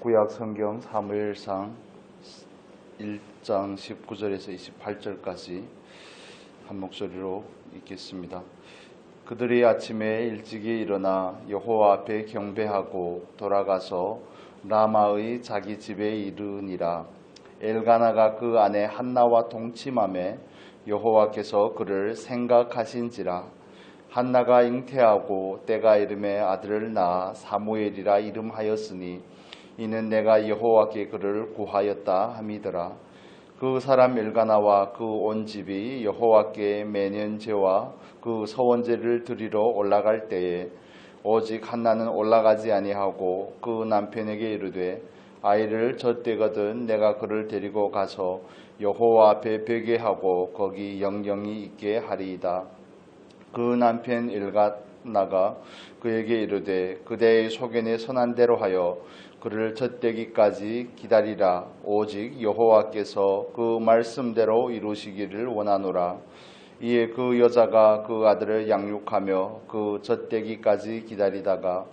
구약 성경 사무엘상 1장 19절에서 28절까지 한 목소리로 읽겠습니다. 그들이 아침에 일찍이 일어나 여호와 앞에 경배하고 돌아가서 라마의 자기 집에 이르니라. 엘가나가 그 아내 한나와 동침하매 여호와께서 그를 생각하신지라. 한나가 잉태하고 때가 이름에 아들을 낳아 사무엘이라 이름하였으니 이는 내가 여호와께 그를 구하였다 함이더라. 그 사람 엘가나와 그 온 집이 여호와께 매년 제와 그 서원제를 드리러 올라갈 때에 오직 한나는 올라가지 아니하고 그 남편에게 이르되 아이를 젖대거든 내가 그를 데리고 가서 여호와 앞에 베개하고 거기 영영이 있게 하리이다. 그 남편 엘가나가 그에게 이르되 그대의 소견에 선한 대로 하여 그를 젖대기까지 기다리라. 오직 여호와께서 그 말씀대로 이루시기를 원하노라. 이에 그 여자가 그 아들을 양육하며 그 젖대기까지 기다리다가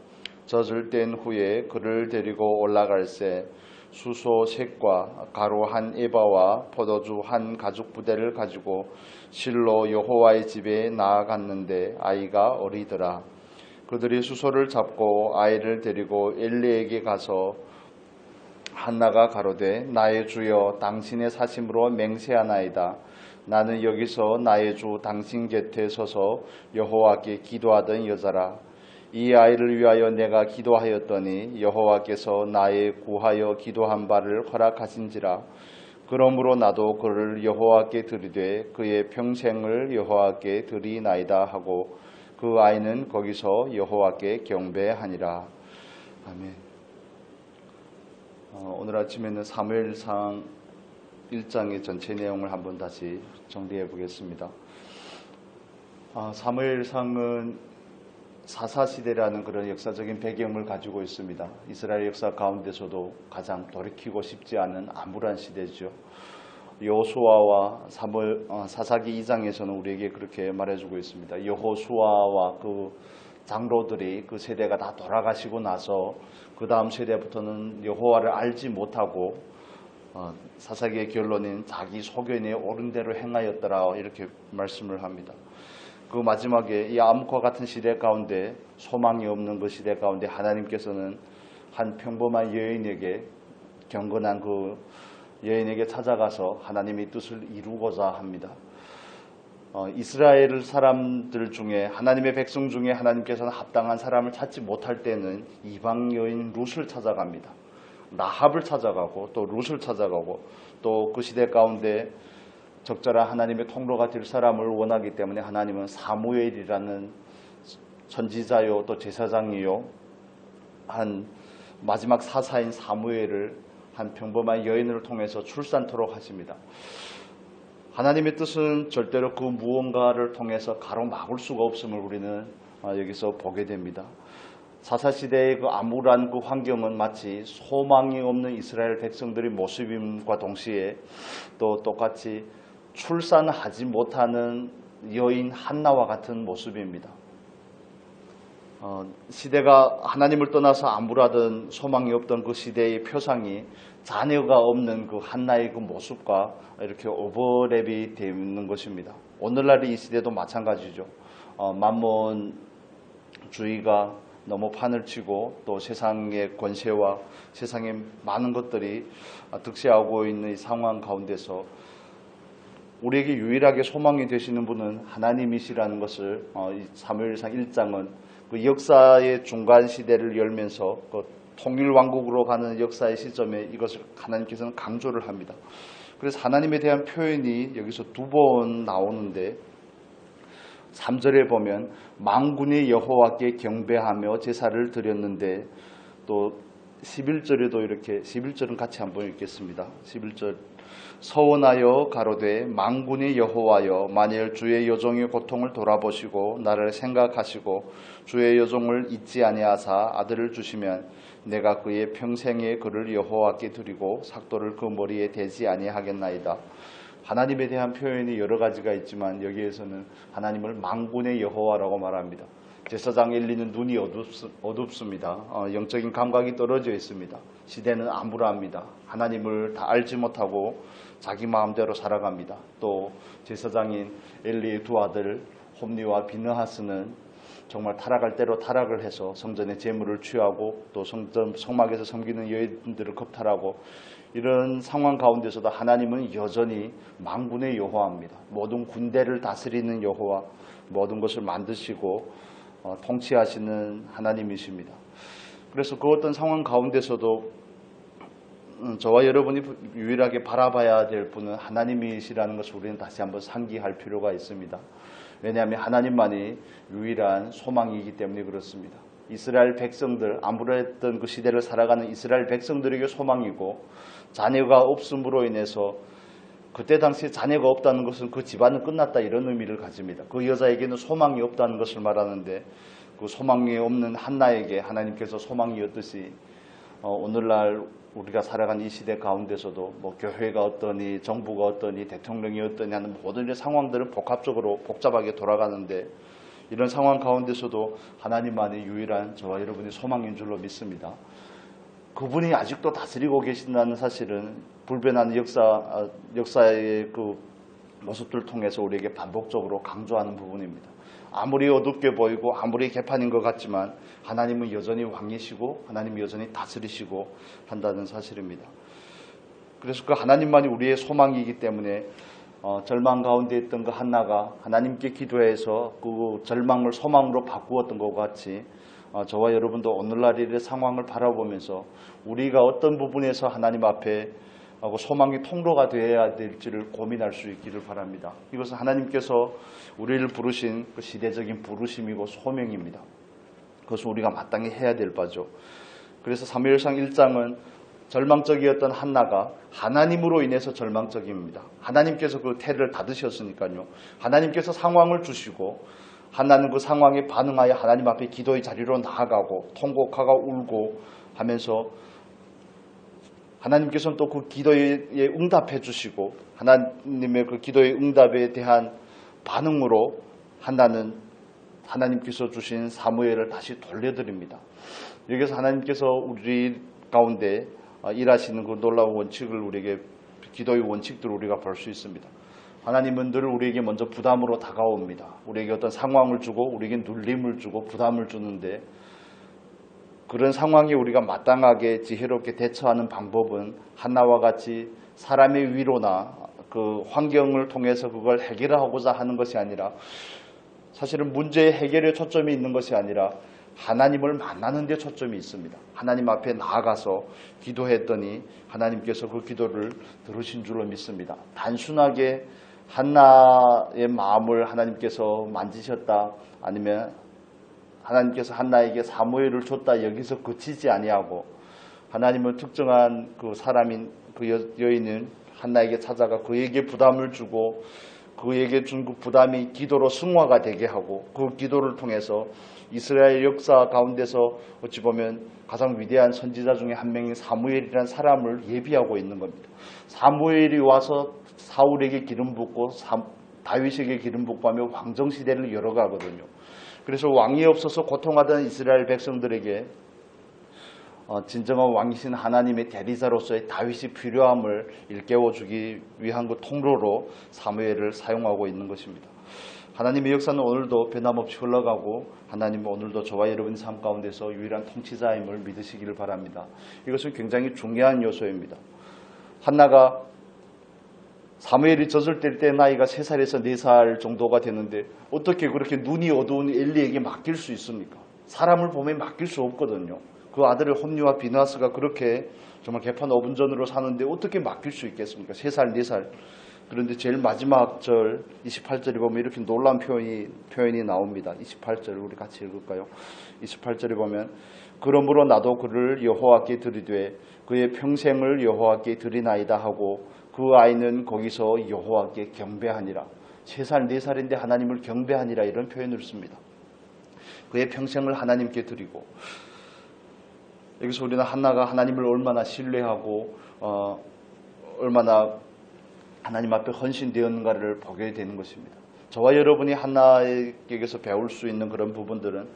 젖을 뗀 후에 그를 데리고 올라갈새 수소 셋과 가루 한 에바와 포도주 한 가죽 부대를 가지고 실로 여호와의 집에 나아갔는데 아이가 어리더라. 그들이 수소를 잡고 아이를 데리고 엘리에게 가서 한나가 가로되 나의 주여 당신의 사심으로 맹세하나이다. 나는 여기서 나의 주 당신 곁에 서서 여호와께 기도하던 여자라. 이 아이를 위하여 내가 기도하였더니 여호와께서 나의 구하여 기도한 바를 허락하신지라. 그러므로 나도 그를 여호와께 드리되 그의 평생을 여호와께 드리나이다 하고 그 아이는 거기서 여호와께 경배하니라. 아멘. 오늘 아침에는 사무엘상 1장의 전체 내용을 한번 다시 정리해 보겠습니다. 사무엘상은 사사시대라는 그런 역사적인 배경을 가지고 있습니다. 이스라엘 역사 가운데서도 가장 돌이키고 싶지 않은 암울한 시대죠. 여호수아와 사사기 2장에서는 우리에게 그렇게 말해주고 있습니다. 여호수아와 그 장로들이 그 세대가 다 돌아가시고 나서 그 다음 세대부터는 여호와를 알지 못하고 사사기의 결론인 자기 소견에 옳은 대로 행하였더라 이렇게 말씀을 합니다. 그 마지막에 이 암흑과 같은 시대 가운데 소망이 없는 그 시대 가운데 하나님께서는 한 평범한 여인에게 경건한 그 여인에게 찾아가서 하나님의 뜻을 이루고자 합니다. 이스라엘 사람들 중에 하나님의 백성 중에 하나님께서는 합당한 사람을 찾지 못할 때는 이방 여인 룻을 찾아갑니다. 라합을 찾아가고 또 룻을 찾아가고 또 그 시대 가운데 적절한 하나님의 통로가 될 사람을 원하기 때문에 하나님은 사무엘이라는 선지자요 또 제사장이요 한 마지막 사사인 사무엘을 한 평범한 여인을 통해서 출산토록 하십니다. 하나님의 뜻은 절대로 그 무언가를 통해서 가로막을 수가 없음을 우리는 여기서 보게 됩니다. 사사시대의 그 암울한 그 환경은 마치 소망이 없는 이스라엘 백성들의 모습임과 동시에 또 똑같이 출산하지 못하는 여인 한나와 같은 모습입니다. 시대가 하나님을 떠나서 암울하던 소망이 없던 그 시대의 표상이 자녀가 없는 그 한나의 그 모습과 이렇게 오버랩이 되는 것입니다. 오늘날의 이 시대도 마찬가지죠. 만몬주의가 너무 판을 치고 또 세상의 권세와 세상의 많은 것들이 득세하고 있는 이 상황 가운데서 우리에게 유일하게 소망이 되시는 분은 하나님이시라는 것을 사무엘상 1장은 그 역사의 중간 시대를 열면서 그 통일왕국으로 가는 역사의 시점에 이것을 하나님께서는 강조를 합니다. 그래서 하나님에 대한 표현이 여기서 두 번 나오는데 3절에 보면 만군의 여호와께 경배하며 제사를 드렸는데 또 11절에도 이렇게 11절은 같이 한번 읽겠습니다. 11절 서원하여 가로되 만군의 여호와여 만일 주의 여종의 고통을 돌아보시고 나를 생각하시고 주의 여종을 잊지 아니하사 아들을 주시면 내가 그의 평생에 그를 여호와께 드리고 삭도를 그 머리에 대지 아니하겠나이다. 하나님에 대한 표현이 여러 가지가 있지만 여기에서는 하나님을 만군의 여호와라고 말합니다. 제사장 엘리는 눈이 어둡습니다. 영적인 감각이 떨어져 있습니다. 시대는 암울합니다. 하나님을 다 알지 못하고 자기 마음대로 살아갑니다. 또 제사장인 엘리의 두 아들 홈니와 비느하스는 정말 타락할 대로 타락을 해서 성전의 재물을 취하고 또 성막에서 섬기는 여인들을 겁탈하고, 이런 상황 가운데서도 하나님은 여전히 만군의 여호와입니다. 모든 군대를 다스리는 여호와, 모든 것을 만드시고 통치하시는 하나님이십니다. 그래서 그 어떤 상황 가운데서도 저와 여러분이 유일하게 바라봐야 될 분은 하나님이시라는 것을 우리는 다시 한번 상기할 필요가 있습니다. 왜냐하면 하나님만이 유일한 소망이기 때문에 그렇습니다. 이스라엘 백성들, 암울했던 그 시대를 살아가는 이스라엘 백성들에게 소망이고, 자녀가 없음으로 인해서 그때 당시에 자녀가 없다는 것은 그 집안은 끝났다, 이런 의미를 가집니다. 그 여자에게는 소망이 없다는 것을 말하는데, 그 소망이 없는 한나에게 하나님께서 소망이었듯이 오늘날 우리가 살아가는 이 시대 가운데서도 교회가 어떠니 정부가 어떠니 대통령이 어떠니 하는 모든 상황들은 복합적으로 복잡하게 돌아가는데, 이런 상황 가운데서도 하나님만이 유일한 저와 여러분의 소망인 줄로 믿습니다. 그분이 아직도 다스리고 계신다는 사실은 불변한 역사의 그 모습들을 통해서 우리에게 반복적으로 강조하는 부분입니다. 아무리 어둡게 보이고 아무리 개판인 것 같지만 하나님은 여전히 왕이시고 하나님이 여전히 다스리시고 한다는 사실입니다. 그래서 그 하나님만이 우리의 소망이기 때문에 절망 가운데 있던 그 한나가 하나님께 기도해서 그 절망을 소망으로 바꾸었던 것 같이, 저와 여러분도 오늘날의 상황을 바라보면서 우리가 어떤 부분에서 하나님 앞에 소망의 통로가 되어야 될지를 고민할 수 있기를 바랍니다. 이것은 하나님께서 우리를 부르신 그 시대적인 부르심이고 소명입니다. 그것은 우리가 마땅히 해야 될 바죠. 그래서 사무엘상 1장은 절망적이었던 한나가 하나님으로 인해서 절망적입니다. 하나님께서 그 태를 닫으셨으니까요. 하나님께서 상황을 주시고 한나는 그 상황에 반응하여 하나님 앞에 기도의 자리로 나아가고 통곡하고 울고 하면서 하나님께서는 또 그 기도에 응답해 주시고, 하나님의 그 기도의 응답에 대한 반응으로 한나는 하나님께서 주신 사무엘을 다시 돌려드립니다. 여기서 하나님께서 우리 가운데 일하시는 그 놀라운 원칙을 우리에게, 기도의 원칙들을 우리가 볼 수 있습니다. 하나님은 늘 우리에게 먼저 부담으로 다가옵니다. 우리에게 어떤 상황을 주고 우리에게 눌림을 주고 부담을 주는데, 그런 상황에 우리가 마땅하게 지혜롭게 대처하는 방법은 한나와 같이 사람의 위로나 그 환경을 통해서 그걸 해결하고자 하는 것이 아니라, 사실은 문제의 해결에 초점이 있는 것이 아니라 하나님을 만나는 데 초점이 있습니다. 하나님 앞에 나아가서 기도했더니 하나님께서 그 기도를 들으신 줄로 믿습니다. 단순하게 한나의 마음을 하나님께서 만지셨다, 아니면 하나님께서 한나에게 사무엘을 줬다, 여기서 그치지 아니하고 하나님은 특정한 그 사람인 그 여인은 한나에게 찾아가 그에게 부담을 주고 그에게 준 그 부담이 기도로 승화가 되게 하고, 그 기도를 통해서 이스라엘 역사 가운데서 어찌 보면 가장 위대한 선지자 중에 한 명인 사무엘이라는 사람을 예비하고 있는 겁니다. 사무엘이 와서 사울에게 기름 붓고 다윗에게 기름 붓고 하며 왕정시대를 열어가거든요. 그래서 왕이 없어서 고통하던 이스라엘 백성들에게 진정한 왕이신 하나님의 대리자로서의 다윗이 필요함을 일깨워주기 위한 그 통로로 사무엘을 사용하고 있는 것입니다. 하나님의 역사는 오늘도 변함없이 흘러가고, 하나님은 오늘도 저와 여러분의 삶 가운데서 유일한 통치자임을 믿으시기를 바랍니다. 이것은 굉장히 중요한 요소입니다. 한나가 사무엘이 젖을 뗄 때 나이가 3살에서 4살 정도가 되는데 어떻게 그렇게 눈이 어두운 엘리에게 맡길 수 있습니까? 사람을 보면 맡길 수 없거든요. 그 아들의 홈니와 비느하스가 그렇게 정말 개판 5분 전으로 사는데 어떻게 맡길 수 있겠습니까? 3살, 4살. 그런데 제일 마지막 절 28절에 보면 이렇게 놀라운 표현이 나옵니다. 28절 우리 같이 읽을까요? 28절에 보면 그러므로 나도 그를 여호와께 드리되 그의 평생을 여호와께 드리나이다 하고 그 아이는 거기서 여호와께 경배하니라. 3살, 4살인데 하나님을 경배하니라, 이런 표현을 씁니다. 그의 평생을 하나님께 드리고, 여기서 우리는 한나가 하나님을 얼마나 신뢰하고 얼마나 하나님 앞에 헌신되었는가를 보게 되는 것입니다. 저와 여러분이 한나에게서 배울 수 있는 그런 부분들은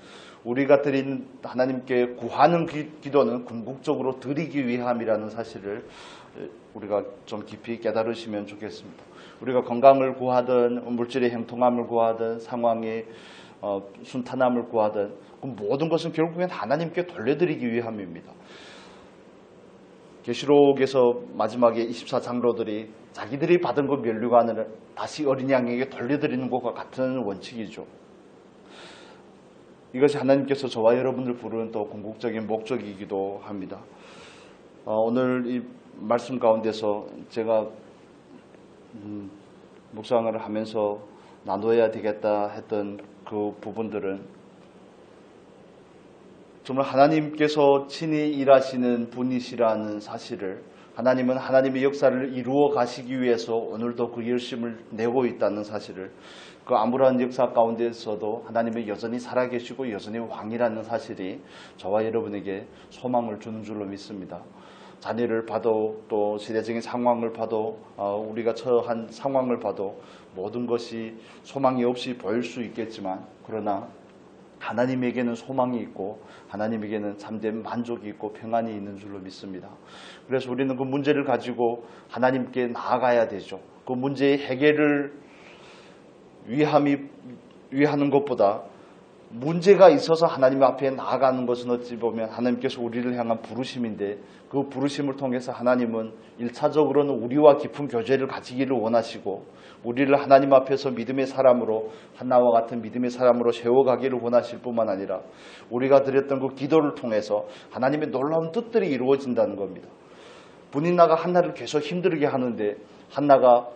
우리가 드린 하나님께 구하는 기도는 궁극적으로 드리기 위함이라는 사실을 우리가 좀 깊이 깨달으시면 좋겠습니다. 우리가 건강을 구하든 물질의 형통함을 구하든 상황의 순탄함을 구하든 그 모든 것은 결국엔 하나님께 돌려드리기 위함입니다. 계시록에서 마지막에 24장로들이 자기들이 받은 그 면류관을 다시 어린 양에게 돌려드리는 것과 같은 원칙이죠. 이것이 하나님께서 저와 여러분을 부르는 또 궁극적인 목적이기도 합니다. 오늘 이 말씀 가운데서 제가 묵상을 하면서 나눠야 되겠다 했던 그 부분들은 정말 하나님께서 친히 일하시는 분이시라는 사실을, 하나님은 하나님의 역사를 이루어 가시기 위해서 오늘도 그 열심을 내고 있다는 사실을, 그 암울한 역사 가운데서도 하나님은 여전히 살아계시고 여전히 왕이라는 사실이 저와 여러분에게 소망을 주는 줄로 믿습니다. 자녀를 봐도 또 시대적인 상황을 봐도 우리가 처한 상황을 봐도 모든 것이 소망이 없이 보일 수 있겠지만, 그러나 하나님에게는 소망이 있고 하나님에게는 참된 만족이 있고 평안이 있는 줄로 믿습니다. 그래서 우리는 그 문제를 가지고 하나님께 나아가야 되죠. 그 문제의 해결을 위하는 것보다 문제가 있어서 하나님 앞에 나아가는 것은 어찌 보면 하나님께서 우리를 향한 부르심인데, 그 부르심을 통해서 하나님은 1차적으로는 우리와 깊은 교제를 가지기를 원하시고 우리를 하나님 앞에서 믿음의 사람으로, 한나와 같은 믿음의 사람으로 세워가기를 원하실 뿐만 아니라 우리가 드렸던 그 기도를 통해서 하나님의 놀라운 뜻들이 이루어진다는 겁니다. 분인나가 한나를 계속 힘들게 하는데 한나가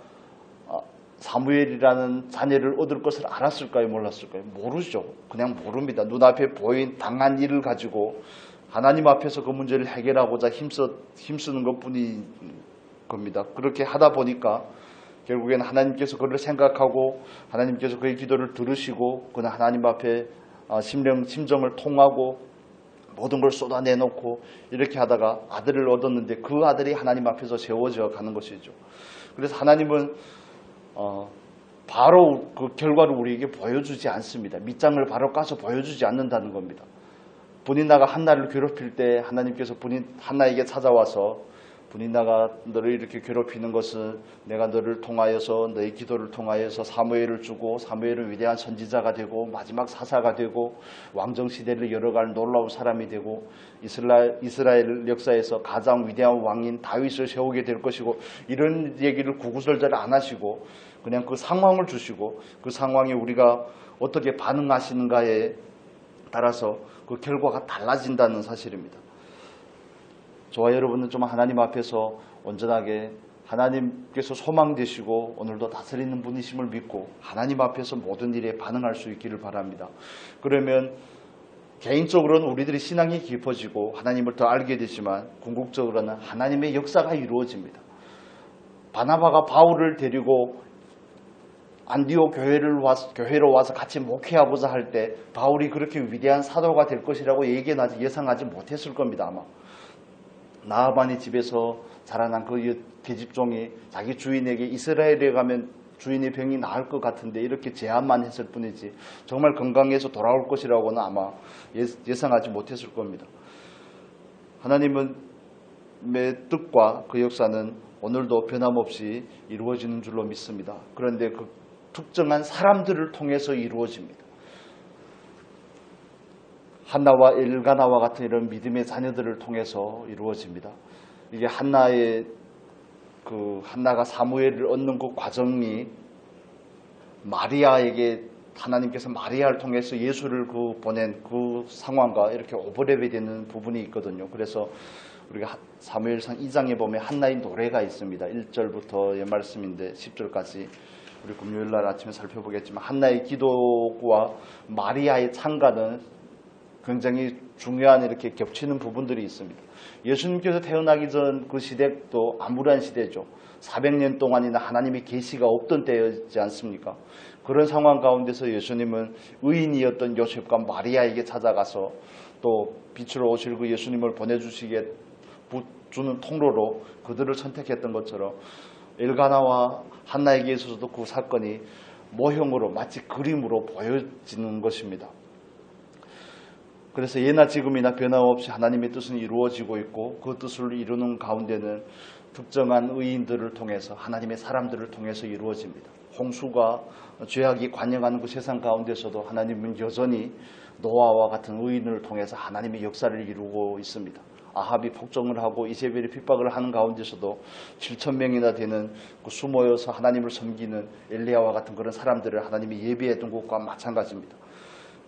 사무엘이라는 자녀를 얻을 것을 알았을까요? 몰랐을까요? 모르죠. 그냥 모릅니다. 눈앞에 보인 당한 일을 가지고 하나님 앞에서 그 문제를 해결하고자 힘쓰는 것뿐인 겁니다. 그렇게 하다 보니까 결국에는 하나님께서 그를 생각하고 하나님께서 그의 기도를 들으시고 그는 하나님 앞에 심정을 통하고 모든 걸 쏟아내놓고 이렇게 하다가 아들을 얻었는데, 그 아들이 하나님 앞에서 세워져 가는 것이죠. 그래서 하나님은 바로 그 결과를 우리에게 보여주지 않습니다. 밑장을 바로 까서 보여주지 않는다는 겁니다. 분인나가 한나를 괴롭힐 때 하나님께서 한나에게 찾아와서, 분인나가 너를 이렇게 괴롭히는 것은 내가 너를 통하여서, 너의 기도를 통하여서 사무엘을 주고 사무엘은 위대한 선지자가 되고 마지막 사사가 되고 왕정시대를 열어갈 놀라운 사람이 되고 이스라엘 역사에서 가장 위대한 왕인 다윗을 세우게 될 것이고, 이런 얘기를 구구절절 안 하시고 그냥 그 상황을 주시고 그 상황에 우리가 어떻게 반응하시는가에 따라서 그 결과가 달라진다는 사실입니다. 저와 여러분은 좀 하나님 앞에서 온전하게 하나님께서 소망되시고 오늘도 다스리는 분이심을 믿고 하나님 앞에서 모든 일에 반응할 수 있기를 바랍니다. 그러면 개인적으로는 우리들이 신앙이 깊어지고 하나님을 더 알게 되지만 궁극적으로는 하나님의 역사가 이루어집니다. 바나바가 바울을 데리고 안디옥 교회로 와서 같이 목회하고자 할 때 바울이 그렇게 위대한 사도가 될 것이라고 예상하지 못했을 겁니다. 아마 나아반의 집에서 자라난 그 계집종이 자기 주인에게 이스라엘에 가면 주인의 병이 나을 것 같은데 이렇게 제안만 했을 뿐이지 정말 건강해서 돌아올 것이라고는 아마 예상하지 못했을 겁니다. 하나님의 뜻과 그 역사는 오늘도 변함없이 이루어지는 줄로 믿습니다. 그런데 그 특정한 사람들을 통해서 이루어집니다. 한나와 엘가나와 같은 이런 믿음의 자녀들을 통해서 이루어집니다. 이게 한나가 사무엘을 얻는 그 과정이 마리아에게 하나님께서 마리아를 통해서 예수를 보낸 그 상황과 이렇게 오버랩이 되는 부분이 있거든요. 그래서 우리가 사무엘상 2장에 보면 한나의 노래가 있습니다. 1절부터의 말씀인데 10절까지 우리 금요일날 아침에 살펴보겠지만 한나의 기도와 마리아의 찬가는 굉장히 중요한 이렇게 겹치는 부분들이 있습니다. 예수님께서 태어나기 전 그 시대도 암울한 시대죠. 400년 동안이나 하나님의 계시가 없던 때였지 않습니까? 그런 상황 가운데서 예수님은 의인이었던 요셉과 마리아에게 찾아가서 또 빛으로 오실 그 예수님을 보내주시게 주는 통로로 그들을 선택했던 것처럼 엘가나와 한나에게 있어서도 그 사건이 모형으로 마치 그림으로 보여지는 것입니다. 그래서 예나 지금이나 변함없이 하나님의 뜻은 이루어지고 있고 그 뜻을 이루는 가운데는 특정한 의인들을 통해서 하나님의 사람들을 통해서 이루어집니다. 홍수가 죄악이 관영하는 그 세상 가운데서도 하나님은 여전히 노아와 같은 의인을 통해서 하나님의 역사를 이루고 있습니다. 아합이 폭정을 하고 이세벨이 핍박을 하는 가운데서도 7,000명이나 되는 그 숨어여서 하나님을 섬기는 엘리야와 같은 그런 사람들을 하나님이 예비했던 것과 마찬가지입니다.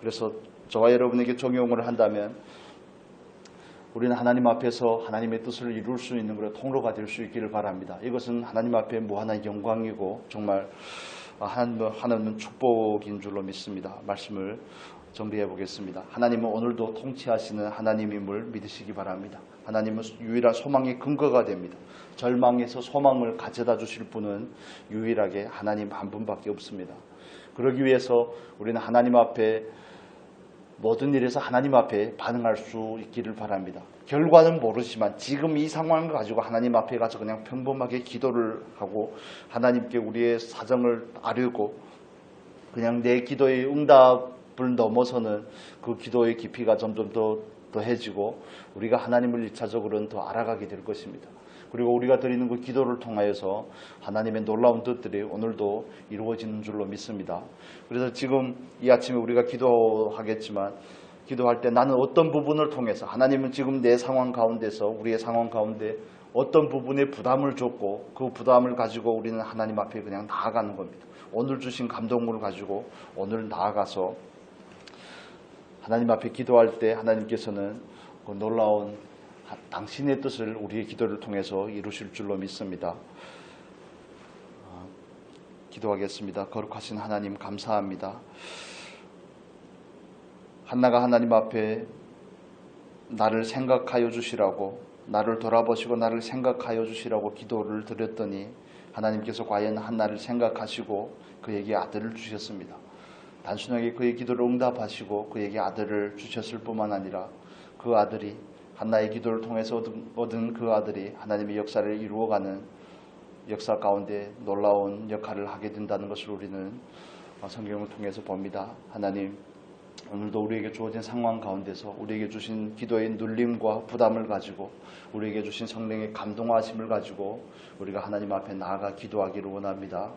그래서 저와 여러분에게 적용을 한다면 우리는 하나님 앞에서 하나님의 뜻을 이룰 수 있는 그런 통로가 될 수 있기를 바랍니다. 이것은 하나님 앞에 무한한 영광이고 정말 하나님은 축복인 줄로 믿습니다. 말씀을 정리해 보겠습니다. 하나님은 오늘도 통치하시는 하나님임을 믿으시기 바랍니다. 하나님은 유일한 소망의 근거가 됩니다. 절망에서 소망을 가져다 주실 분은 유일하게 하나님 한 분밖에 없습니다. 그러기 위해서 우리는 하나님 앞에 모든 일에서 하나님 앞에 반응할 수 있기를 바랍니다. 결과는 모르지만 지금 이 상황을 가지고 하나님 앞에 가서 그냥 평범하게 기도를 하고 하나님께 우리의 사정을 아뢰고 그냥 내 기도의 응답을 넘어서는 그 기도의 깊이가 점점 더 더해지고 우리가 하나님을 1차적으로는 더 알아가게 될 것입니다. 그리고 우리가 드리는 그 기도를 통하여서 하나님의 놀라운 뜻들이 오늘도 이루어지는 줄로 믿습니다. 그래서 지금 이 아침에 우리가 기도하겠지만 기도할 때 나는 어떤 부분을 통해서 하나님은 지금 내 상황 가운데서 우리의 상황 가운데 어떤 부분에 부담을 줬고 그 부담을 가지고 우리는 하나님 앞에 그냥 나아가는 겁니다. 오늘 주신 감동을 가지고 오늘 나아가서 하나님 앞에 기도할 때 하나님께서는 그 놀라운 당신의 뜻을 우리의 기도를 통해서 이루실 줄로 믿습니다. 기도하겠습니다. 거룩하신 하나님 감사합니다. 한나가 하나님 앞에 나를 생각하여 주시라고 나를 돌아보시고 나를 생각하여 주시라고 기도를 드렸더니 하나님께서 과연 한나를 생각하시고 그에게 아들을 주셨습니다. 단순하게 그의 기도를 응답하시고 그에게 아들을 주셨을 뿐만 아니라 그 아들이 한나의 기도를 통해서 얻은 그 아들이 하나님의 역사를 이루어가는 역사 가운데 놀라운 역할을 하게 된다는 것을 우리는 성경을 통해서 봅니다. 하나님 오늘도 우리에게 주어진 상황 가운데서 우리에게 주신 기도의 눌림과 부담을 가지고 우리에게 주신 성령의 감동하심을 가지고 우리가 하나님 앞에 나아가 기도하기를 원합니다.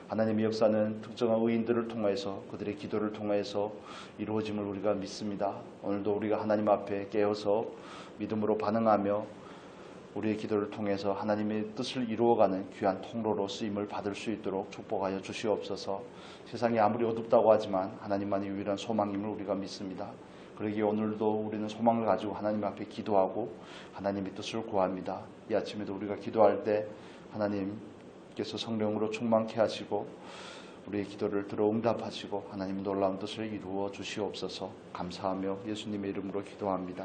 하나님의 역사는 특정한 의인들을 통해서 그들의 기도를 통해서 이루어짐을 우리가 믿습니다. 오늘도 우리가 하나님 앞에 깨어서 믿음으로 반응하며 우리의 기도를 통해서 하나님의 뜻을 이루어가는 귀한 통로로 쓰임을 받을 수 있도록 축복하여 주시옵소서. 세상이 아무리 어둡다고 하지만 하나님만이 유일한 소망임을 우리가 믿습니다. 그러기에 오늘도 우리는 소망을 가지고 하나님 앞에 기도하고 하나님의 뜻을 구합니다. 이 아침에도 우리가 기도할 때 하나님께서 성령으로 충만케 하시고 우리의 기도를 들어 응답하시고 하나님의 놀라운 뜻을 이루어 주시옵소서. 감사하며 예수님의 이름으로 기도합니다.